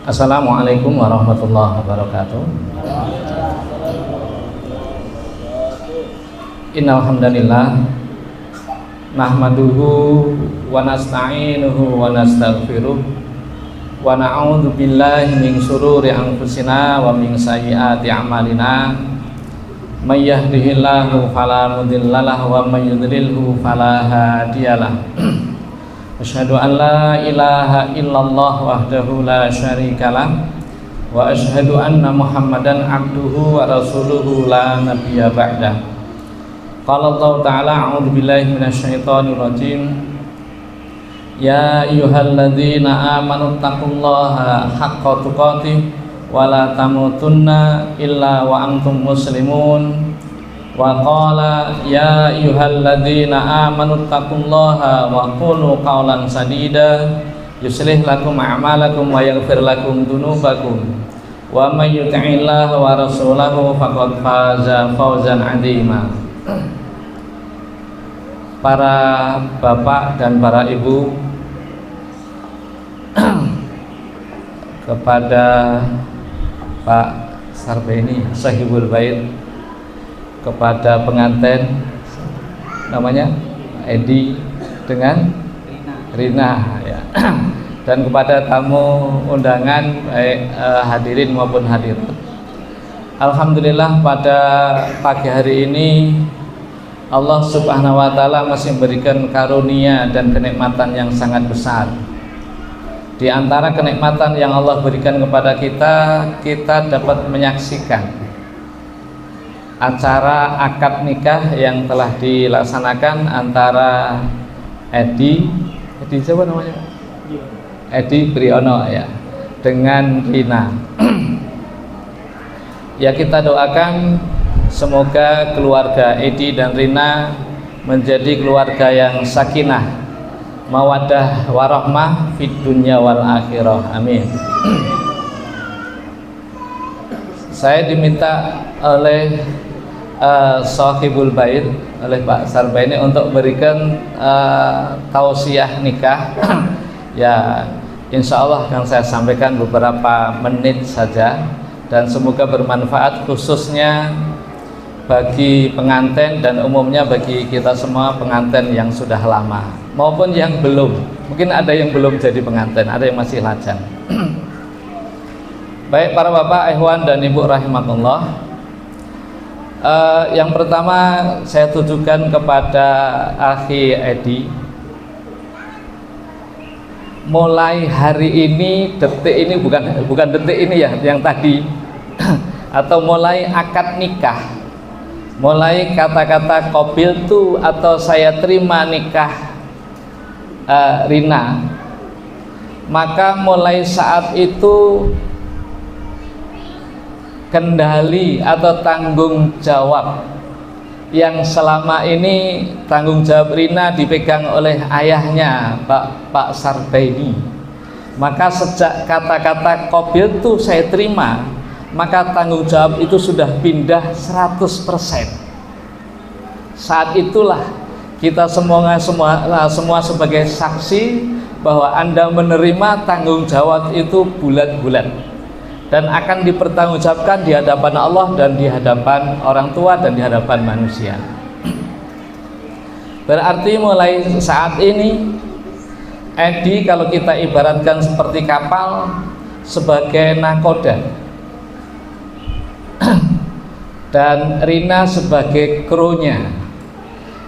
Assalamualaikum warahmatullahi wabarakatuh. Innal hamdalillah nahmaduhu wa nasta'inuhu wa nastaghfiruh wa na'udzu billahi min syururi anfusina wa min sayyiati a'malina. May yahdihillahu fala mudhillalah wa may yudlilhu fala hadiyalah. Asyhadu an la ilaha illallah wahdahu la syarikalah wa asyhadu anna Muhammadan abduhu wa rasuluhu la nabiyya ba'dah. Qala Allah ta'ala a'udzu billahi minasyaitonir rajim. Ya ayyuhalladzina amanu taqullaha haqqa tuqatih wa la tamutunna illa wa antum muslimun. Wa qala ya ayyuhalladzina amanu taqullaha wa qulu qawlan sadida yuslih lakum a'malakum wa yaghfir lakum dzunubakum wa may yuti'illaha wa rasulahu faqad faza fawzan 'azima. Para bapak dan para ibu, kepada Pak Sarbeni Sahibul Bait, kepada pengantin namanya Edi dengan Rina ya. Dan kepada tamu undangan baik hadirin maupun hadirat. Alhamdulillah pada pagi hari ini Allah Subhanahu wa taala masih memberikan karunia dan kenikmatan yang sangat besar. Di antara kenikmatan yang Allah berikan kepada kita, kita dapat menyaksikan acara akad nikah yang telah dilaksanakan antara Edi siapa namanya? Edi Priyono ya, dengan Rina. Ya, kita doakan semoga keluarga Edi dan Rina menjadi keluarga yang sakinah, mawaddah warahmah fid dunya wal akhirah. Amin. Saya diminta oleh Sahibul Bait, oleh Pak Sarbeni untuk berikan tausiah nikah. Ya, insya Allah akan saya sampaikan beberapa menit saja dan semoga bermanfaat khususnya bagi pengantin dan umumnya bagi kita semua pengantin yang sudah lama maupun yang belum. Mungkin ada yang belum jadi pengantin, ada yang masih lajang. Baik para bapak, ikhwan dan ibu rahimakumullah. Yang pertama saya tujukan kepada akhi Edi. Mulai hari ini, detik ini, bukan detik ini ya, yang tadi atau mulai akad nikah, mulai kata-kata qabiltu atau saya terima nikah Rina, maka mulai saat itu kendali atau tanggung jawab yang selama ini tanggung jawab Rina dipegang oleh ayahnya Pak Sarbeni, maka sejak kata-kata qabiltu saya terima, maka tanggung jawab itu sudah pindah 100%. Saat itulah kita semua sebagai saksi bahwa Anda menerima tanggung jawab itu bulat-bulat dan akan dipertanggungjawabkan di hadapan Allah dan di hadapan orang tua dan di hadapan manusia. Berarti mulai saat ini Edi kalau kita ibaratkan seperti kapal sebagai nakoda dan Rina sebagai krunya.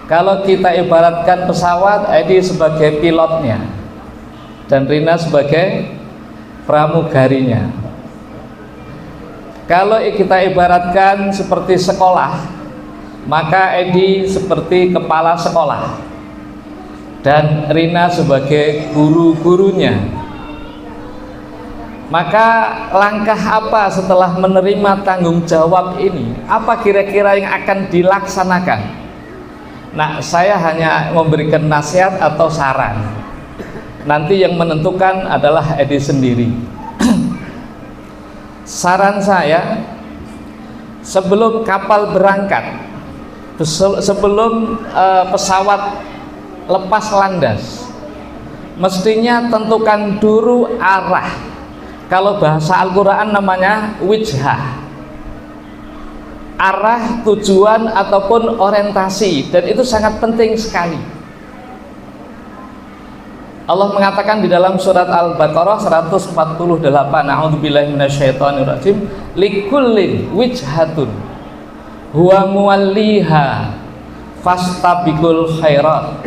Kalau kita ibaratkan pesawat, Edi sebagai pilotnya dan Rina sebagai pramugarinya. Kalau kita ibaratkan seperti sekolah, maka Edi seperti kepala sekolah dan Rina sebagai guru-gurunya. Maka langkah apa setelah menerima tanggung jawab ini? Apa kira-kira yang akan dilaksanakan? Nah, saya hanya memberikan nasihat atau saran. Nanti yang menentukan adalah Edi sendiri. Saran saya, sebelum kapal berangkat, sebelum pesawat lepas landas, mestinya tentukan dulu arah Kalau bahasa Al-Quran namanya wijhah, arah, tujuan ataupun orientasi, dan itu sangat penting sekali. Allah mengatakan di dalam surat Al-Baqarah 148, a'udzubillahi minasyaitonirrajim, likullin wijhatun huwa muwalliha fastabiqul khairat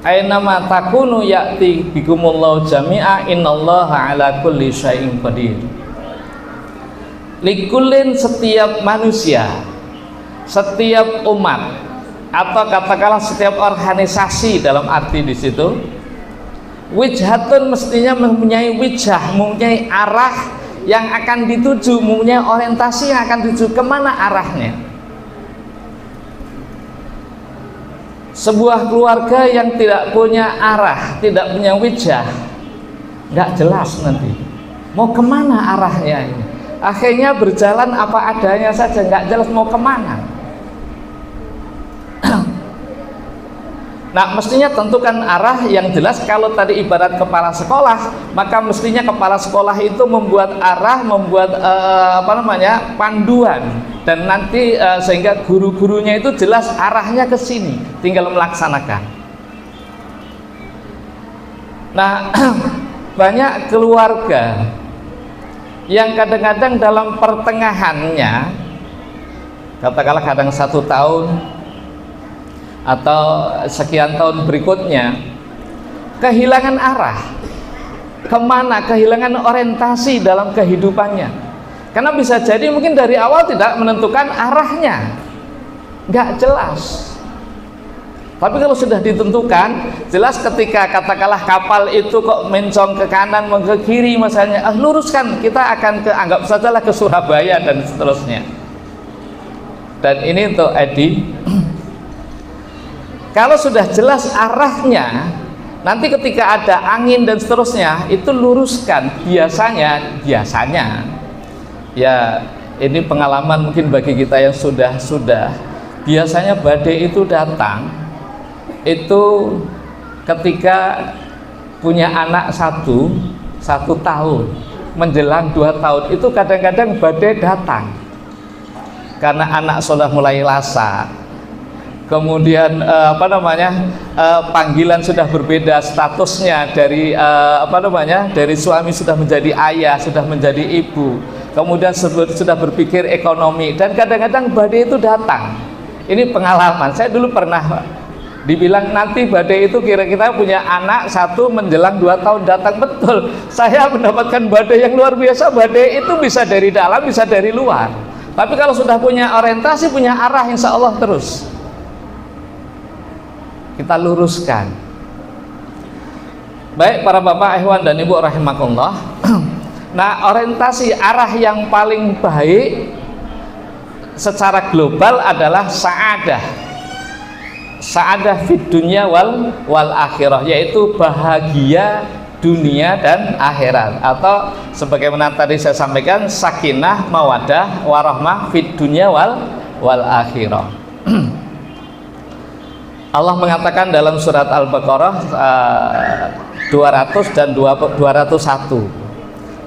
ainama takunu ya'ti bikumullahu jami'a innallaha ala kulli syai'in qadir. Likullin, setiap manusia, setiap umat, atau katakanlah setiap organisasi dalam arti di situ, wijhatun mestinya mempunyai wijah, mempunyai arah yang akan dituju, mempunyai orientasi yang akan dituju kemana arahnya. Sebuah keluarga yang tidak punya arah, tidak punya wijah, nggak jelas nanti mau kemana arahnya ini. Akhirnya berjalan apa adanya saja, nggak jelas mau kemana. Nah, mestinya tentukan arah yang jelas. Kalau tadi ibarat kepala sekolah, maka mestinya kepala sekolah itu membuat arah, membuat panduan, dan nanti sehingga guru-gurunya itu jelas arahnya ke sini, tinggal melaksanakan. Nah, banyak keluarga yang kadang-kadang dalam pertengahannya, katakanlah kadang 1 tahun atau sekian tahun berikutnya, kehilangan arah kemana, kehilangan orientasi dalam kehidupannya. Karena bisa jadi mungkin dari awal tidak menentukan arahnya, nggak jelas. Tapi kalau sudah ditentukan, jelas ketika katakanlah kapal itu kok mencong ke kanan, ke kiri misalnya, luruskan, kita akan anggap sajalah ke Surabaya dan seterusnya. Dan ini untuk Edi, kalau sudah jelas arahnya, nanti ketika ada angin dan seterusnya, itu luruskan. Biasanya ya, ini pengalaman mungkin bagi kita yang sudah biasanya badai itu datang itu ketika punya anak satu tahun menjelang 2 tahun, itu kadang-kadang badai datang karena anak sudah mulai lasak, kemudian panggilan sudah berbeda statusnya, dari dari suami sudah menjadi ayah, sudah menjadi ibu, kemudian sudah berpikir ekonomi, dan kadang-kadang badai itu datang. Ini pengalaman saya dulu pernah dibilang nanti badai itu kira-kira punya anak 1 menjelang 2 tahun datang. Betul, saya mendapatkan badai yang luar biasa. Badai itu bisa dari dalam, bisa dari luar. Tapi kalau sudah punya orientasi, punya arah, insya Allah terus kita luruskan. Baik para bapak, ikhwan dan ibu rahimakumullah. Nah, orientasi arah yang paling baik secara global adalah sa'adah fid dunya wal akhirah, yaitu bahagia dunia dan akhirat, atau sebagaimana tadi saya sampaikan, sakinah mawaddah warahmah fid dunya wal akhirah. Allah mengatakan dalam surat Al-Baqarah 200 dan 201,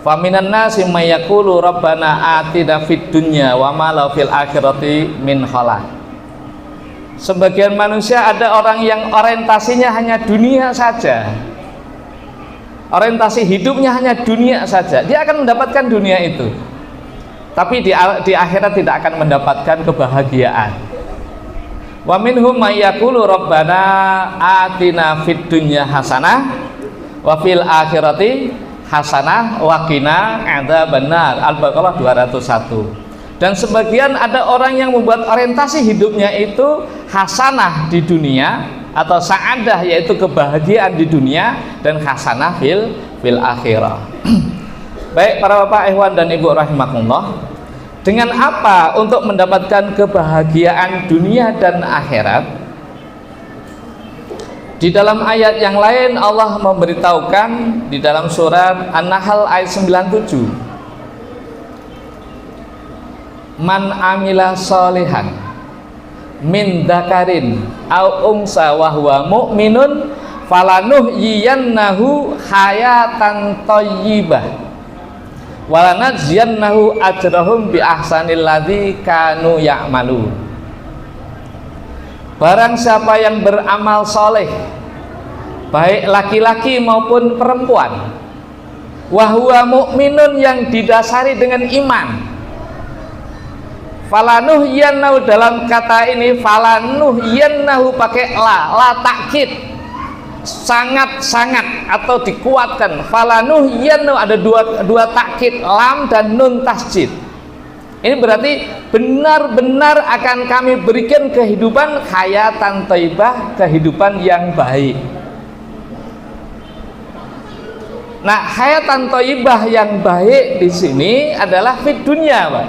faminan nasi may yaqulu rabbana atina fid dunya wa ma lahu fil akhirati min khalaq. Sebagian manusia ada orang yang orientasinya hanya dunia saja, orientasi hidupnya hanya dunia saja. Dia akan mendapatkan dunia itu, tapi di akhirat tidak akan mendapatkan kebahagiaan. Wa minhum may yaqulu rabbana atina fid dunya hasanah wa fil akhirati hasanah wa qina adzabannar. Al-Baqarah 201. Dan sebagian ada orang yang membuat orientasi hidupnya itu hasanah di dunia, atau sa'adah yaitu kebahagiaan di dunia, dan hasanah fil akhirah. Baik para bapak, ikhwan dan ibu rahimakumullah, dengan apa untuk mendapatkan kebahagiaan dunia dan akhirat? Di dalam ayat yang lain Allah memberitahukan di dalam surat An-Nahl ayat 97, man amila sholihan min dzakarin au unsa wa huwa mu'minun falanuhyiyannahu hayatan thayyibah walanajziyannahu ajrahum bi ahsanil ladzi kanu ya'malun. Barang siapa yang beramal soleh, baik laki-laki maupun perempuan, wahwa mu'minun, yang didasari dengan iman, falanuhyannahu, dalam kata ini falanuhyannahu pakai la takkid, sangat-sangat atau dikuatkan. Falanuhyannahu ada dua takkid, lam dan nun tasjid. Ini berarti benar-benar akan kami berikan kehidupan hayatan thayyibah, kehidupan yang baik. Nah, hayatan thayyibah yang baik di sini adalah fid dunya, Pak.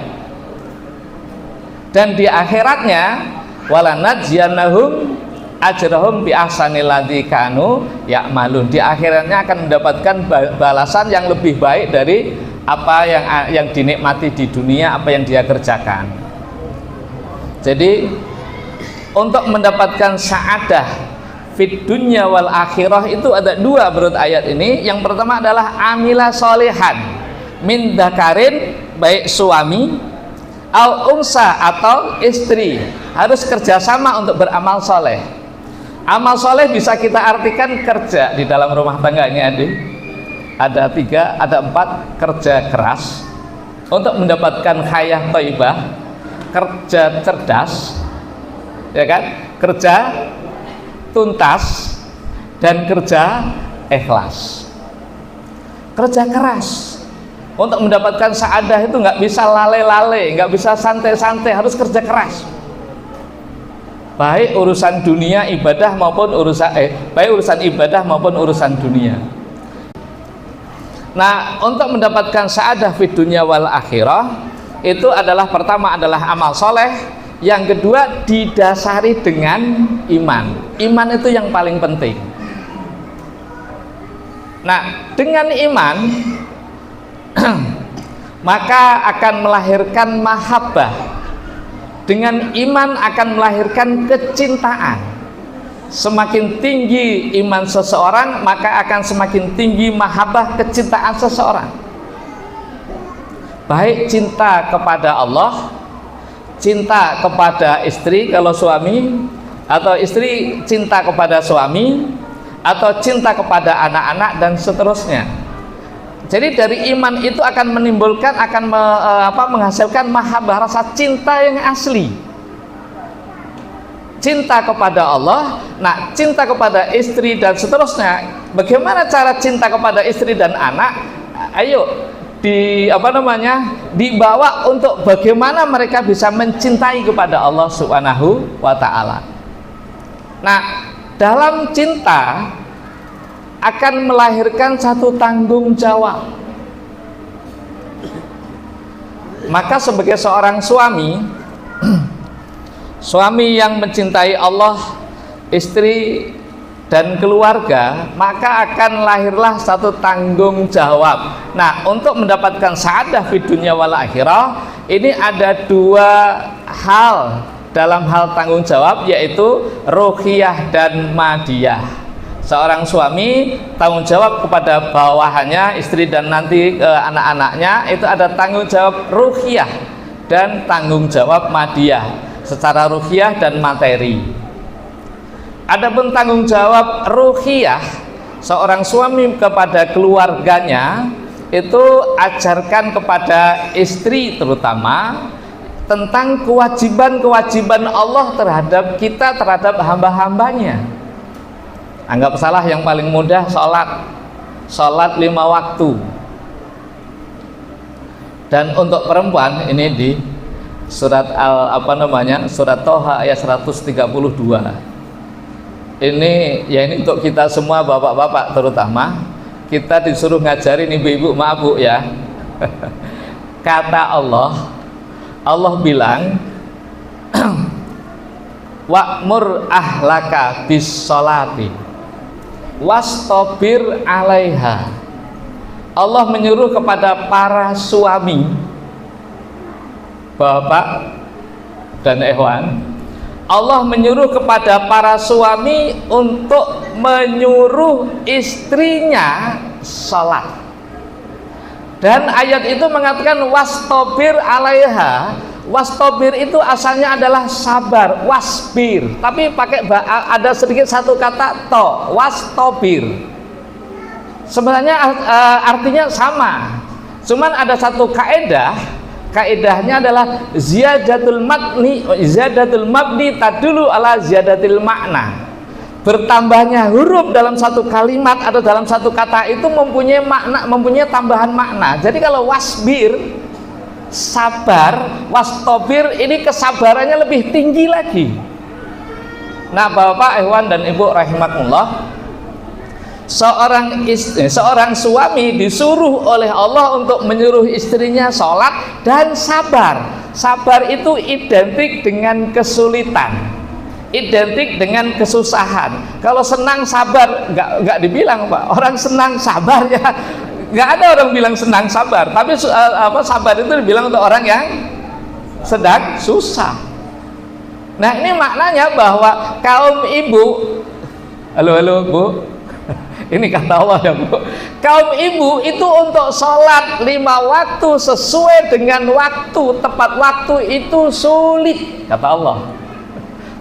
Dan di akhiratnya walanajziyannahum ajrahum bi ahsanil ladzi kanu ya'malun. Di akhiratnya akan mendapatkan balasan yang lebih baik dari apa yang dinikmati di dunia, apa yang dia kerjakan. Jadi untuk mendapatkan sa'adah fid dunya wal akhirah itu ada dua menurut ayat ini. Yang pertama adalah amila solehan min dzakarin, baik suami, au unsa atau istri, harus kerjasama untuk beramal soleh. Amal soleh bisa kita artikan kerja di dalam rumah tangga ini, adik. Ada 3, ada 4, kerja keras untuk mendapatkan hayah thayyibah, kerja cerdas, ya kan, kerja tuntas, dan kerja ikhlas. Kerja keras untuk mendapatkan saadah itu nggak bisa lale-lale, nggak bisa santai-santai, harus kerja keras. Baik urusan dunia ibadah maupun urusan ibadah maupun urusan dunia. Nah, untuk mendapatkan sa'adah fid dunya wal akhirah itu adalah pertama adalah amal soleh, yang kedua didasari dengan iman. Iman itu yang paling penting. Nah, dengan iman maka akan melahirkan mahabbah. Dengan iman akan melahirkan kecintaan. Semakin tinggi iman seseorang, maka akan semakin tinggi mahabbah, kecintaan seseorang. Baik cinta kepada Allah, cinta kepada istri kalau suami, atau istri cinta kepada suami, atau cinta kepada anak-anak, dan seterusnya. Jadi dari iman itu akan menimbulkan, menghasilkan mahabbah, rasa cinta yang asli. Cinta kepada Allah, nah cinta kepada istri dan seterusnya. Bagaimana cara cinta kepada istri dan anak? Ayo dibawa untuk bagaimana mereka bisa mencintai kepada Allah Subhanahu wa ta'ala. Nah, dalam cinta akan melahirkan satu tanggung jawab. Maka sebagai seorang suami, suami yang mencintai Allah, istri dan keluarga, maka akan lahirlah satu tanggung jawab. Nah, untuk mendapatkan sa'adah fid dunya wal akhirah, ini ada dua hal dalam hal tanggung jawab, yaitu ruhiyah dan madiyah. Seorang suami tanggung jawab kepada bawahannya, istri dan nanti anak-anaknya, itu ada tanggung jawab ruhiyah dan tanggung jawab madiyah, secara ruhiyah dan materi. Adapun tanggung jawab ruhiyah seorang suami kepada keluarganya, itu ajarkan kepada istri terutama tentang kewajiban-kewajiban Allah terhadap kita, terhadap hamba-hambanya. Anggap salah yang paling mudah, sholat 5 waktu. Dan untuk perempuan ini di surat surat Toha ayat 132. Ini untuk kita semua, bapak-bapak terutama, kita disuruh ngajarin ibu-ibu, maaf Bu ya. Kata Allah bilang wa'mur ahlaka bis sholati wastabir alaiha. Allah menyuruh kepada para suami, bapak dan ikhwan, Allah menyuruh kepada para suami untuk menyuruh istrinya sholat. Dan ayat itu mengatakan wastobir alaiha. Wastobir itu asalnya adalah sabar, wasbir, tapi pakai ada sedikit satu kata to, wastobir. Sebenarnya artinya sama, cuman ada satu kaedah. Kaedahnya adalah ziyadatul mabni tadulu ala ziyadatil makna. Bertambahnya huruf dalam satu kalimat atau dalam satu kata itu mempunyai makna, mempunyai tambahan makna. Jadi kalau wasbir, sabar, wastobir, ini kesabarannya lebih tinggi lagi. Nah, Bapak, Ikhwan dan Ibu rahimakumullah, seorang suami disuruh oleh Allah untuk menyuruh istrinya sholat dan sabar. Sabar itu identik dengan kesulitan, identik dengan kesusahan. Kalau senang sabar nggak dibilang, Pak. Orang senang sabar ya nggak ada orang bilang senang sabar. Tapi sabar itu dibilang untuk orang yang sedang susah. Nah, ini maknanya bahwa kaum ibu, halo Bu, ini kata Allah ya Bu, kaum ibu itu untuk sholat 5 waktu sesuai dengan waktu, tepat waktu itu sulit, kata Allah.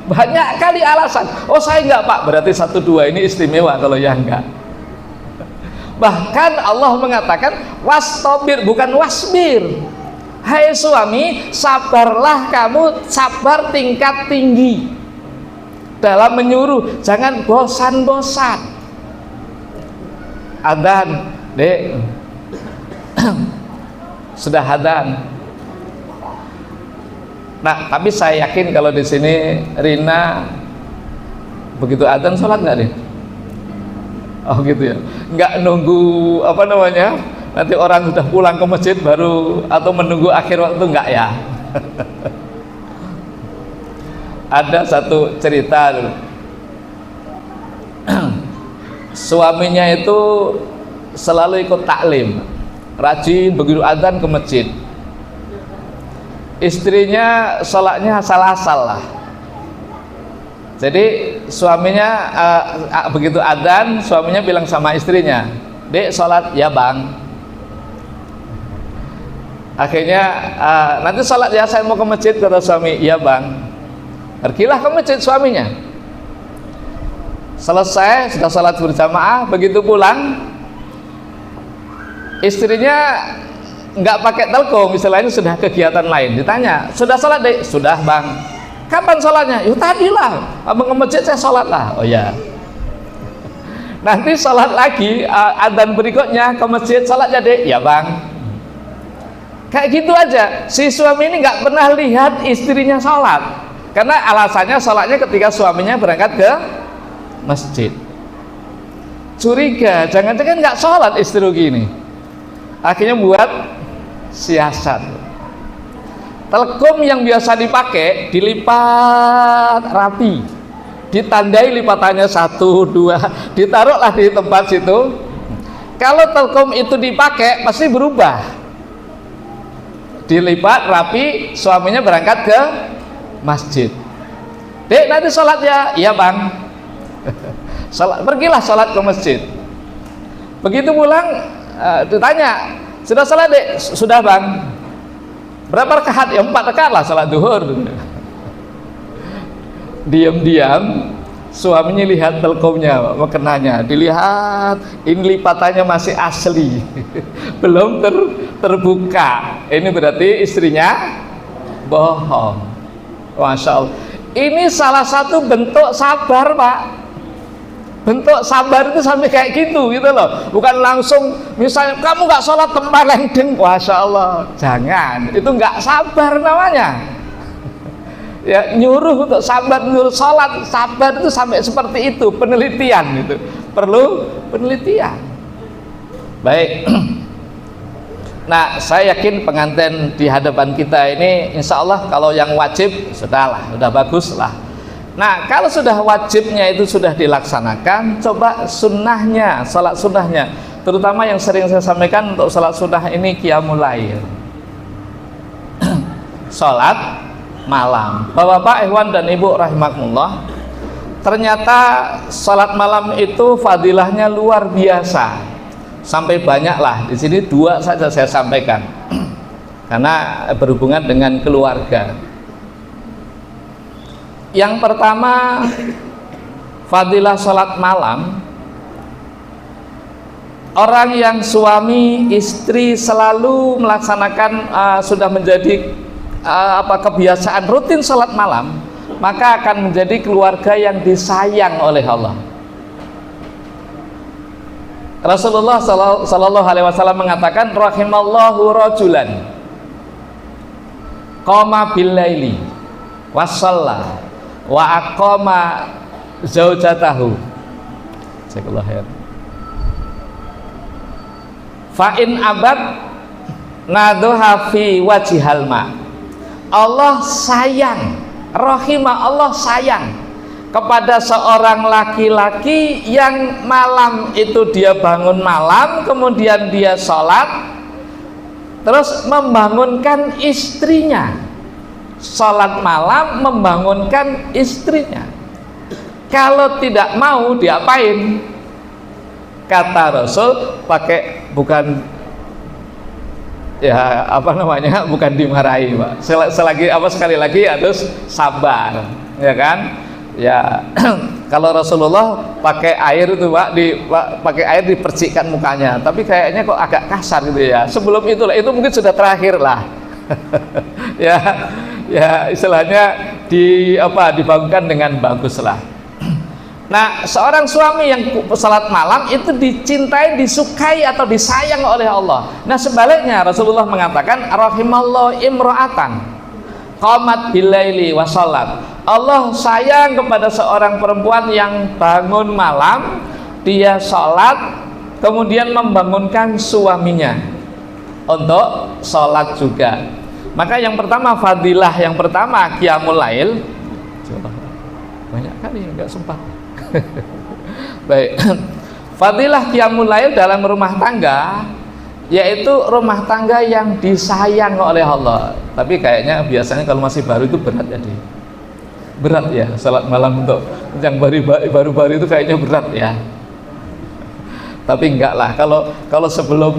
Banyak kali alasan, oh saya enggak Pak, berarti 1-2 ini istimewa, kalau ya enggak. Bahkan Allah mengatakan wastobir, bukan wasbir. Hai suami, sabarlah kamu, sabar tingkat tinggi dalam menyuruh, jangan bosan-bosan. Adzan, Dek. Sudah adzan. Nah, tapi saya yakin kalau di sini Rina begitu adzan sholat nggak deh? Oh gitu ya, nggak nunggu apa namanya, nanti orang sudah pulang ke masjid baru, atau menunggu akhir waktu, nggak ya? Ada satu cerita dulu. Suaminya itu selalu ikut taklim, rajin begitu adzan ke masjid. Istrinya sholatnya asal-asal lah. Jadi suaminya begitu adzan, suaminya bilang sama istrinya, Dek sholat, ya Bang. Akhirnya nanti sholat ya, saya mau ke masjid, kata suami, ya Bang. Pergilah ke masjid suaminya. Selesai, sudah sholat berjamaah, begitu pulang, istrinya nggak pakai telkom, istilahnya sudah kegiatan lain. Ditanya, sudah sholat Dek? Sudah Bang. Kapan sholatnya? Yuk tadilah, abang ke masjid saya sholat lah. Oh ya. Nanti sholat lagi, adzan berikutnya ke masjid, sholatnya Dek? Ya Bang. Kayak gitu aja. Si suami ini nggak pernah lihat istrinya sholat, karena alasannya sholatnya ketika suaminya berangkat ke masjid. Curiga, jangan-jangan nggak sholat istri gini. Akhirnya buat siasat. Telkom yang biasa dipakai dilipat rapi, ditandai lipatannya 1, 2, ditaruhlah di tempat situ. Kalau telkom itu dipakai pasti berubah. Dilipat rapi, suaminya berangkat ke masjid. Dek, nanti sholat ya? Iya Bang. Pergilah sholat ke masjid. Begitu pulang, ditanya, sudah sholat Dek? Sudah Bang. Berapa rakaat? Ya 4 rakaat lah sholat duhur. Diam-diam suaminya lihat telkomnya, makenanya dilihat, ini lipatannya masih asli, belum terbuka. Ini berarti istrinya bohong. Masya Allah. Ini salah satu bentuk sabar Pak. Bentuk sabar itu sampai kayak gitu loh, bukan langsung misalnya kamu nggak sholat tempeleng deng, Masya Allah, jangan, itu nggak sabar namanya. Ya, nyuruh untuk sabar, nyuruh sholat, sabar itu sampai seperti itu, penelitian itu, perlu penelitian. Baik. Nah, saya yakin pengantin di hadapan kita ini insya Allah kalau yang wajib sudahlah, sudah bagus lah. Nah, kalau sudah wajibnya itu sudah dilaksanakan, coba sunnahnya, salat sunnahnya, terutama yang sering saya sampaikan untuk salat sunnah ini qiyamul lail, salat malam. Bapak-bapak, ikhwan dan ibu rahimakumullah, ternyata salat malam itu fadilahnya luar biasa. sampai banyak lah. Di sini dua saja saya sampaikan karena berhubungan dengan keluarga. Yang pertama, fadilah sholat malam. Orang yang suami istri selalu melaksanakan sudah menjadi kebiasaan rutin sholat malam, maka akan menjadi keluarga yang disayang oleh Allah. Rasulullah Sallallahu Alaihi Wasallam mengatakan, rahimallahu rajulan qama bil laili wasalla wa aqama zaujatahu. Jazakallahu khair. Fa in abad naduha fi wajhil ma. Allah sayang, rahimah, Allah sayang kepada seorang laki-laki yang malam itu dia bangun malam, kemudian dia sholat, terus membangunkan istrinya. Sholat malam membangunkan istrinya. Kalau tidak mau diapain? Kata Rasul, pakai bukan ya bukan dimarahi, Pak. Sekali lagi harus sabar, ya kan? Ya kalau Rasulullah pakai air itu, Pak, pakai air dipercikkan mukanya, tapi kayaknya kok agak kasar gitu ya. Sebelum itu mungkin sudah terakhir lah. ya istilahnya dibangunkan dengan bagus lah. Nah, seorang suami yang salat malam itu dicintai, disukai atau disayang oleh Allah. Nah, sebaliknya Rasulullah mengatakan, rahimallahu imra'atan qamat bilaili wa shalat. Allah sayang kepada seorang perempuan yang bangun malam, dia sholat, kemudian membangunkan suaminya untuk sholat juga. Maka yang pertama, fadilah yang pertama qiyamul lail. Banyak kali enggak sempat. Baik. Fadilah qiyamul lail dalam rumah tangga, yaitu rumah tangga yang disayang oleh Allah. Tapi kayaknya biasanya kalau masih baru itu berat ya, berat ya, salat malam untuk yang baru-baru itu kayaknya berat ya. Tapi enggak lah, kalau sebelum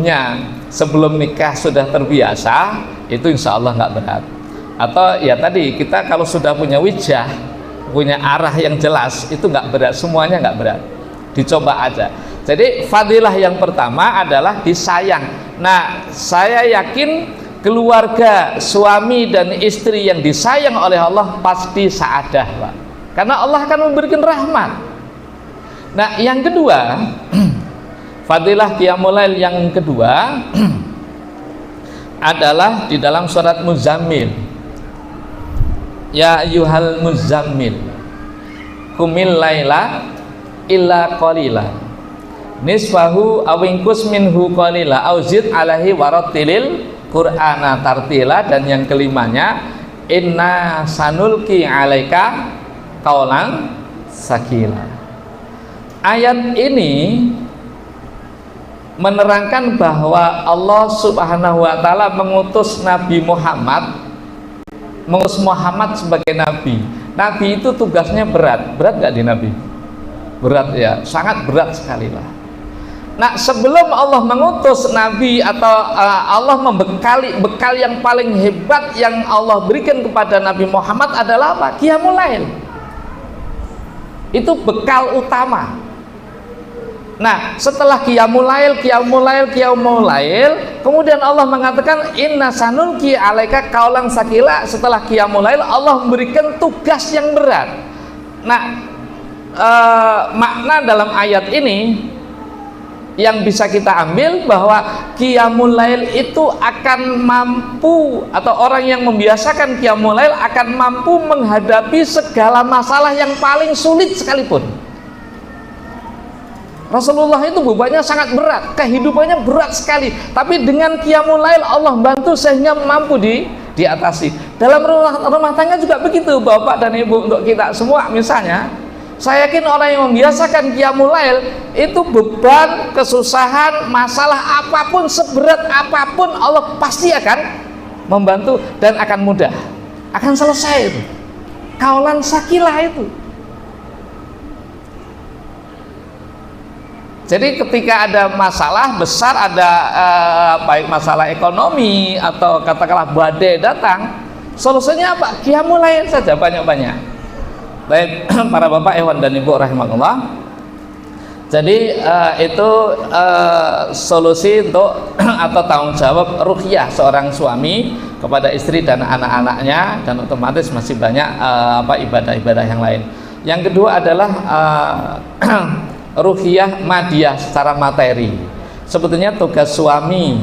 nikah sudah terbiasa, itu insya Allah enggak berat. Atau ya tadi, kita kalau sudah punya wijah, punya arah yang jelas, itu enggak berat, semuanya enggak berat, dicoba aja. Jadi fadilah yang pertama adalah disayang. Nah, saya yakin keluarga suami dan istri yang disayang oleh Allah pasti saadah, Pak, karena Allah akan memberikan rahmat. Nah, yang kedua, fadilah qiyamul lail yang kedua adalah di dalam surat Muzammil. Ya ayyuhal muzammil qumil laila illa qalila nisfahu awingkus minhu qalila auzid alaihi warattilil qur'ana tartila. Dan yang kelimanya, inna sanulki alaika qaulan sakila. Ayat ini menerangkan bahwa Allah Subhanahu wa ta'ala mengutus Nabi Muhammad, sebagai nabi. Nabi itu tugasnya berat gak di Nabi? Berat ya, sangat berat sekali lah. Nah, sebelum Allah mengutus Nabi atau Allah membekali bekal yang paling hebat yang Allah berikan kepada Nabi Muhammad adalah apa? Qiyamul lail. Itu bekal utama. Nah, setelah qiyamul lail, kemudian Allah mengatakan inna sanulki alaika qaulan sakila. Setelah qiyamul lail, Allah memberikan tugas yang berat. Nah, makna dalam ayat ini yang bisa kita ambil bahwa qiyamul lail itu akan mampu, atau orang yang membiasakan qiyamul lail akan mampu menghadapi segala masalah yang paling sulit sekalipun. Rasulullah itu bebannya sangat berat, kehidupannya berat sekali, tapi dengan qiyamul lail Allah bantu sehingga mampu diatasi. Dalam rumah tangga juga begitu, Bapak dan Ibu, untuk kita semua misalnya. Saya yakin orang yang membiasakan qiyamul lail itu beban, kesusahan, masalah apapun, seberat apapun, Allah pasti akan membantu dan akan mudah, akan selesai itu. Qaulan sakilah itu. Jadi ketika ada masalah besar, ada baik masalah ekonomi atau katakanlah badai datang, solusinya apa? Qiyamul lail saja banyak-banyak. Baik para bapak, ikhwan dan ibu rahimakumullah. Jadi itu solusi untuk atau tanggung jawab ruqyah seorang suami kepada istri dan anak-anaknya, dan otomatis masih banyak ibadah-ibadah yang lain. Yang kedua adalah ruqyah madiyah secara materi. Sebetulnya tugas suami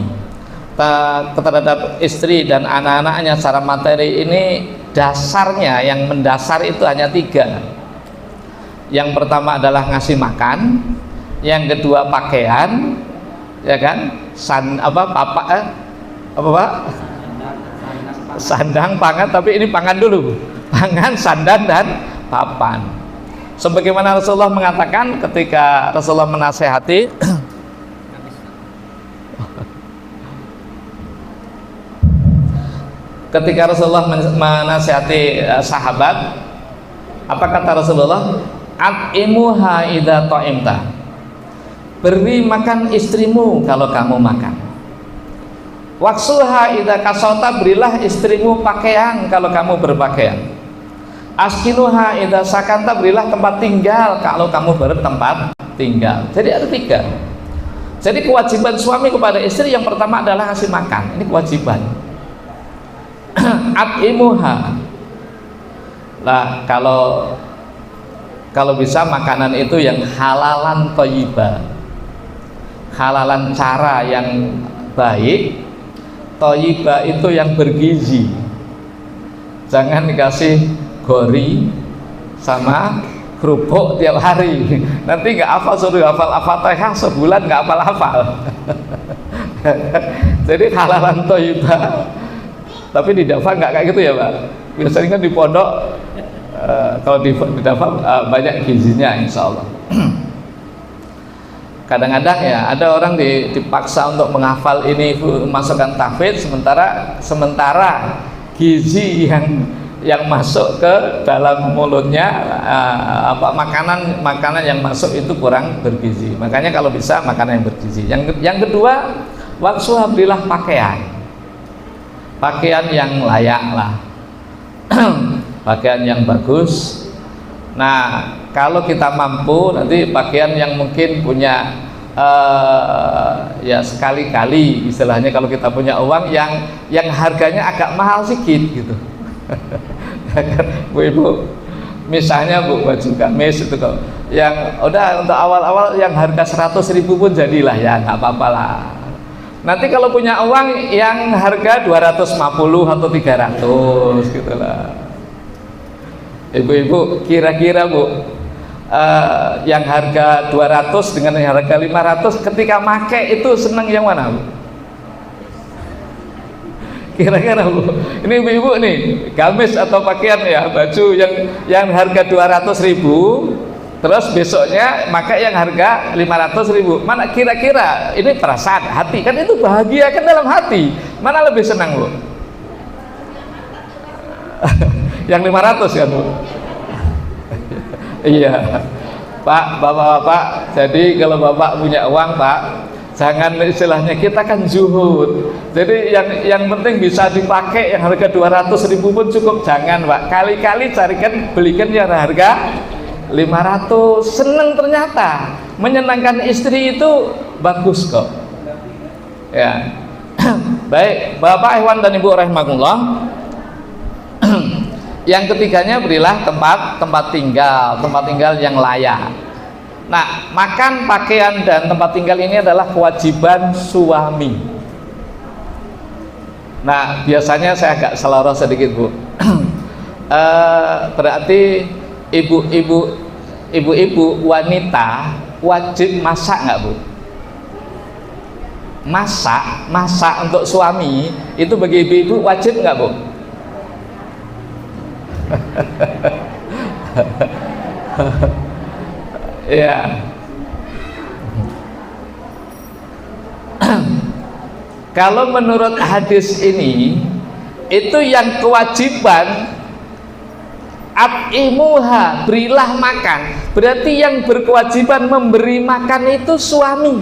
terhadap istri dan anak-anaknya secara materi ini dasarnya, yang mendasar itu hanya 3. Yang pertama adalah ngasih makan, yang kedua pakaian, ya kan, sandang, pangan, tapi ini pangan dulu, pangan, sandang dan papan. Sebagaimana Rasulullah mengatakan ketika Rasulullah menasehati ketika Rasulullah menasehati sahabat, apa kata Rasulullah? At'imuha idza ta'imta. Beri makan istrimu kalau kamu makan. Waksuha idza kasauta, berilah istrimu pakaian kalau kamu berpakaian. Askinuha idza sakanta, berilah tempat tinggal kalau kamu bertempat tinggal. Jadi ada 3. Jadi kewajiban suami kepada istri yang pertama adalah ngasih makan. Ini kewajiban. At'imuha. Lah kalau bisa makanan itu yang halalan thayyibah, halalan cara yang baik, thayyibah itu yang bergizi. Jangan dikasih gori sama kerupuk tiap hari, nanti nggak hafal, suruh hafal Al-Fatihah sebulan nggak hafal-hafal. Jadi halalan thayyibah, tapi di Dava nggak kayak gitu ya Pak. Biasanya kan di pondok kalau di Dava banyak gizinya insya Allah. Kadang-kadang ya ada orang dipaksa untuk menghafal ini, masukkan tahfidz, sementara gizi yang masuk ke dalam mulutnya, makanan yang masuk itu kurang bergizi. Makanya kalau bisa makanan yang bergizi. Yang kedua, waksuha, berilah pakaian yang layak lah. Pakaian yang bagus. Nah, kalau kita mampu, nanti pakaian yang mungkin punya ya sekali-kali, istilahnya kalau kita punya uang yang harganya agak mahal sedikit gitu. Bu-ibu, misalnya Bu, baju gamis itu kok yang udah untuk awal-awal yang harga 100.000 pun jadilah, ya nggak apa-apa lah. Nanti kalau punya uang yang harga 250 atau 300 gitu lah. Ibu-ibu, kira-kira Bu, yang harga 200 dengan yang harga 500 ketika make itu senang yang mana Bu? Kira-kira Bu, ini ibu-ibu nih, gamis atau pakaian ya, baju yang harga 200.000, terus besoknya pakai yang harga 500.000, mana kira-kira? Ini perasaan hati, kan itu bahagia kan dalam hati, mana lebih senang Bu? Yang 500 kan Bu? Iya Pak, bapak-bapak, jadi kalau bapak punya uang Pak, jangan istilahnya, kita kan zuhud, jadi yang penting bisa dipakai, yang harga 200.000 pun cukup, jangan Pak, kali-kali belikan yang harga 500, seneng ternyata, menyenangkan istri itu bagus kok ya. Baik Bapak, ikhwan dan Ibu rahimakumullah. Yang ketiganya, berilah tempat tinggal yang layak. Nah, makan, pakaian, dan tempat tinggal ini adalah kewajiban suami. Nah, biasanya saya agak seloroh sedikit Bu. Berarti ibu-ibu wanita wajib masak nggak Bu? Masak untuk suami itu bagi ibu-ibu wajib nggak Bu? Ya. Kalau menurut hadis ini, itu yang kewajiban at'imuha, berilah makan. Berarti yang berkewajiban memberi makan itu suami.